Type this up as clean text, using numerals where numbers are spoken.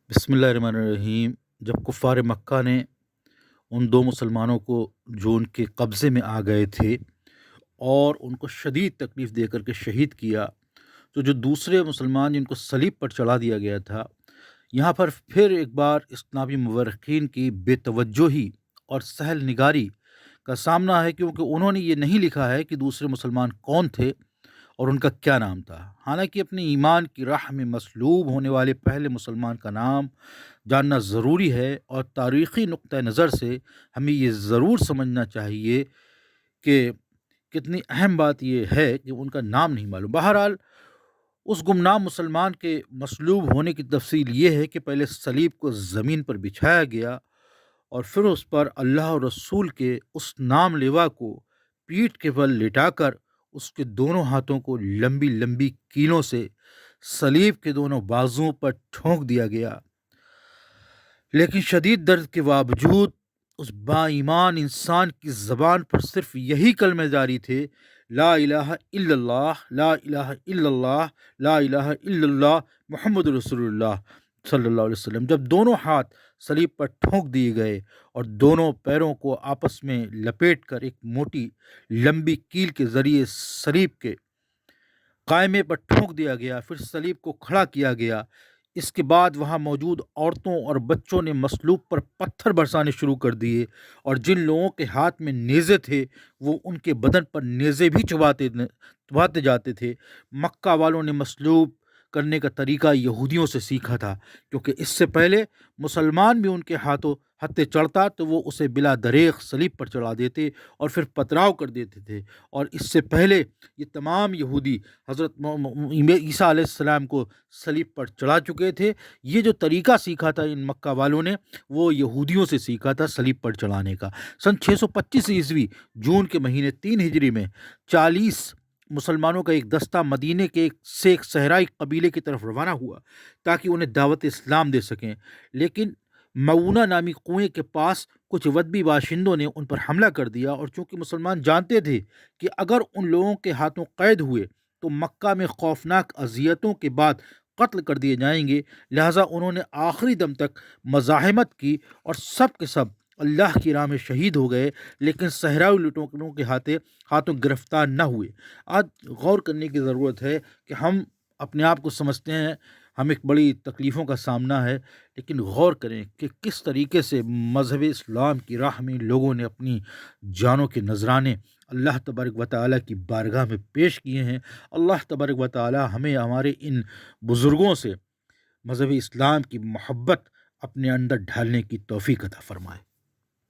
بسم اللہ الرحمن الرحیم۔ جب کفار مکہ نے ان دو مسلمانوں کو جو ان کے قبضے میں آ گئے تھے اور ان کو شدید تکلیف دے کر کے شہید کیا، تو جو دوسرے مسلمان جن کو صلیب پر چڑھا دیا گیا تھا، یہاں پر پھر ایک بار اسلامی مورخین کی بے توجہی اور سہل نگاری کا سامنا ہے، کیونکہ انہوں نے یہ نہیں لکھا ہے کہ دوسرے مسلمان کون تھے اور ان کا کیا نام تھا۔ حالانکہ اپنے ایمان کی راہ میں مصلوب ہونے والے پہلے مسلمان کا نام جاننا ضروری ہے، اور تاریخی نقطہ نظر سے ہمیں یہ ضرور سمجھنا چاہیے کہ کتنی اہم بات یہ ہے کہ ان کا نام نہیں معلوم۔ بہرحال اس گمنام مسلمان کے مصلوب ہونے کی تفصیل یہ ہے کہ پہلے صلیب کو زمین پر بچھایا گیا اور پھر اس پر اللہ اور رسول کے اس نام لیوا کو پیٹھ کے بل لٹا کر اس کے دونوں ہاتھوں کو لمبی لمبی کیلوں سے صلیب کے دونوں بازوؤں پر ٹھونک دیا گیا، لیکن شدید درد کے باوجود اس با ایمان انسان کی زبان پر صرف یہی کلمے جاری تھے: لا الہ الا اللہ، لا الہ الا اللہ، لا الہ الا اللہ، محمد رسول اللہ صلی اللہ علیہ وسلم۔ جب دونوں ہاتھ صلیب پر ٹھونک دیے گئے اور دونوں پیروں کو آپس میں لپیٹ کر ایک موٹی لمبی کیل کے ذریعے صلیب کے قائمے پر ٹھونک دیا گیا، پھر صلیب کو کھڑا کیا گیا، اس کے بعد وہاں موجود عورتوں اور بچوں نے مصلوب پر پتھر برسانے شروع کر دیے، اور جن لوگوں کے ہاتھ میں نیزے تھے وہ ان کے بدن پر نیزے بھی چباتے جاتے تھے۔ مکہ والوں نے مصلوب کرنے کا طریقہ یہودیوں سے سیکھا تھا، کیونکہ اس سے پہلے مسلمان بھی ان کے ہاتھے چڑھتا تو وہ اسے بلا دریغ صلیب پر چڑھا دیتے اور پھر پتراؤ کر دیتے تھے، اور اس سے پہلے یہ تمام یہودی حضرت عیسیٰ علیہ السلام کو صلیب پر چڑھا چکے تھے۔ یہ جو طریقہ سیکھا تھا ان مکہ والوں نے، وہ یہودیوں سے سیکھا تھا صلیب پر چڑھانے کا۔ سن 625 عیسوی جون کے مہینے 3 ہجری میں 40 مسلمانوں کا ایک دستہ مدینے کے ایک صحرائی قبیلے کی طرف روانہ ہوا تاکہ انہیں دعوت اسلام دے سکیں، لیکن معونہ نامی کنویں کے پاس کچھ ودبی باشندوں نے ان پر حملہ کر دیا، اور چونکہ مسلمان جانتے تھے کہ اگر ان لوگوں کے ہاتھوں قید ہوئے تو مکہ میں خوفناک اذیتوں کے بعد قتل کر دیے جائیں گے، لہٰذا انہوں نے آخری دم تک مزاحمت کی اور سب کے سب اللہ کی راہ میں شہید ہو گئے، لیکن صحرائی لٹوروں کے ہاتھوں گرفتار نہ ہوئے۔ آج غور کرنے کی ضرورت ہے کہ ہم اپنے آپ کو سمجھتے ہیں ہم ایک بڑی تکلیفوں کا سامنا ہے، لیکن غور کریں کہ کس طریقے سے مذہب اسلام کی راہ میں لوگوں نے اپنی جانوں کے نذرانے اللہ تبارک و تعالیٰ کی بارگاہ میں پیش کیے ہیں۔ اللہ تبارک و تعالیٰ ہمیں ہمارے ان بزرگوں سے مذہب اسلام کی محبت اپنے اندر ڈھالنے کی توفیق عطا فرمائے۔